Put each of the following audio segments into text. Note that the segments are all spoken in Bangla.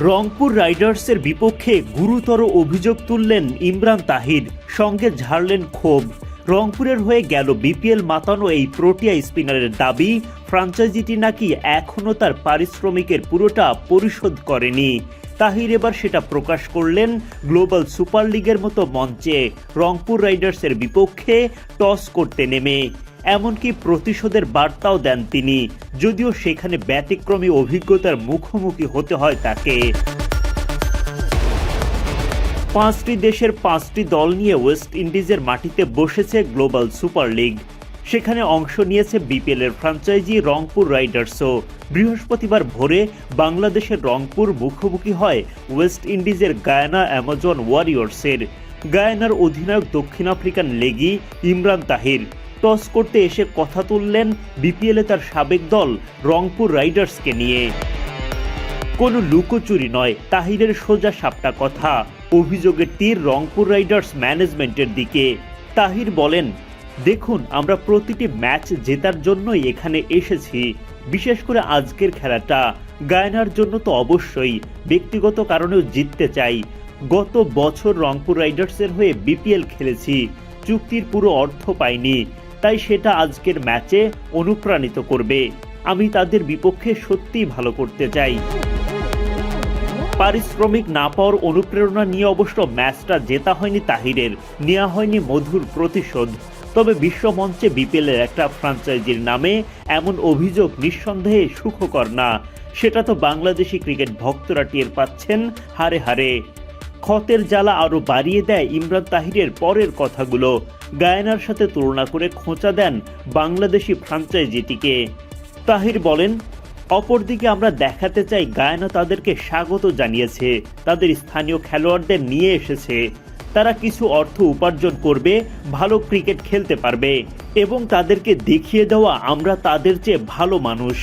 রংপুর রাইডার্সের বিপক্ষে গুরুতর অভিযোগ তুললেন ইমরান তাহির, সঙ্গে ঝাড়লেন ক্ষোভ। রংপুরের হয়ে গেল বিপিএল মাতানো এই প্রোটিয়া স্পিনারের দাবি, ফ্র্যাঞ্চাইজিটি নাকি এখনও তার পারিশ্রমিকের পুরোটা পরিশোধ করেনি। তাহির এবার সেটা প্রকাশ করলেন গ্লোবাল সুপার লিগের মতো মঞ্চে রংপুর রাইডার্সের বিপক্ষে টস করতে নেমে। এমনকি প্রতিশোধের বার্তাও দেন তিনি, যদিও সেখানে ব্যতিক্রমী অভিজ্ঞতার মুখোমুখি হতে হয় তাকে। 5টি দেশের 5টি দল নিয়ে ওয়েস্ট ইন্ডিজের মাটিতে বসেছে গ্লোবাল সুপার লিগ। সেখানে অংশ নিয়েছে বিপিএলের ফ্র্যাঞ্চাইজি রংপুর রাইডার্সও। বৃহস্পতিবার ভোরে বাংলাদেশের রংপুর মুখোমুখি হয় ওয়েস্ট ইন্ডিজের গায়ানা অ্যামাজন ওয়ারিয়র্সের। গায়ানার অধিনায়ক দক্ষিণ আফ্রিকান লেগি ইমরান তাহির টস করতে এসে কথা তুললেন বিপিএলে তার সাবেক দল রংপুর রাইডার্সকে নিয়ে। কোনো লুকোচুরি নয়, তাহিরের সোজা সাপটা কথা। অভিযোগের তীর রংপুর রাইডার্স ম্যানেজমেন্টের দিকে। তাহির বলেন, দেখুন, আমরা প্রতিটি ম্যাচ জেতার জন্যই এখানে এসেছি। বিশেষ করে আজকের খেলাটা গায়ানার জন্য তো অবশ্যই, ব্যক্তিগত কারণেও জিততে চাই। গত বছর রংপুর রাইডার্সের হয়ে বিপিএল খেলেছি, চুক্তির পুরো অর্থ পাইনি, তাই সেটা আজকের ম্যাচে অনুপ্রাণিত করবে। আমি তাদের বিপক্ষে সত্যিই ভালো করতে চাই। পারিশ্রমিক না পাওয়ার অনুপ্রেরণা নিয়ে অবশ্য ম্যাচটা জেতা হয়নি তাহিরের, নেওয়া হয়নি মধুর প্রতিশোধ। তবে বিশ্বমঞ্চে বিপিএলের একটা ফ্র্যাঞ্চাইজির নামে এমন অভিযোগ নিঃসন্দেহে সুখকর না। সেটা তো বাংলাদেশি ক্রিকেট ভক্তরা টের পাচ্ছেন হারে হারে। ক্ষতের জ্বালা আরও বাড়িয়ে দেয় ইমরান তাহিরের পরের কথাগুলো। গায়ানার সাথে তুলনা করে খোঁচা দেন বাংলাদেশি ফ্র্যাঞ্চাইজিটিকে। তাহির বলেন, অপরদিকে আমরা দেখাতে চাই গায়ানা তাদেরকে স্বাগত জানিয়েছে, তাদের স্থানীয় খেলোয়াড়দের নিয়ে এসেছে। তারা কিছু অর্থ উপার্জন করবে, ভালো ক্রিকেট খেলতে পারবে এবং তাদেরকে দেখিয়ে দেওয়া আমরা তাদের চেয়ে ভালো মানুষ।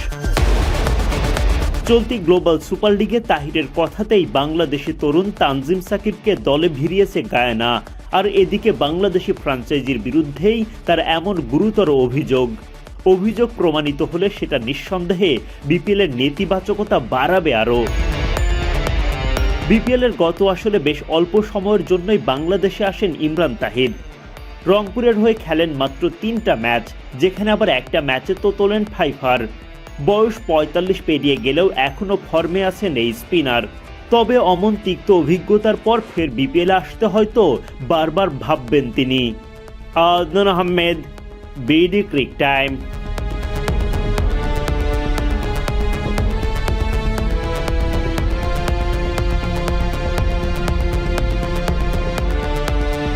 চলতি গ্লোবাল সুপার লিগে তাহিরের কথাতেই বাংলাদেশি তরুণ তানজিম সাকিবকে দলে ভিড়িয়েছে গায়ানা। আর এদিকে বাংলাদেশি ফ্র্যাঞ্চাইজির বিরুদ্ধেই তার এমন গুরুতর অভিযোগ প্রমাণিত হলে সেটা নিঃসন্দেহে বিপিএলের নেতিবাচকতা বাড়াবে আরও। বিপিএলের গত আসলে বেশ অল্প সময়ের জন্যই বাংলাদেশে আসেন ইমরান তাহির। রংপুরের হয়ে খেলেন মাত্র 3টা ম্যাচ, যেখানে আবার একটা ম্যাচে তো তোলেন ফাইফার। বয়স 45 পেরিয়ে গেলেও এখনও ফর্মে আছেন এই স্পিনার। তবে অমন তিক্ত অভিজ্ঞতার পর ফের বিপিএলে আসতে হয়তো বারবার ভাববেন তিনি। Adnan Ahmed, BD cric time.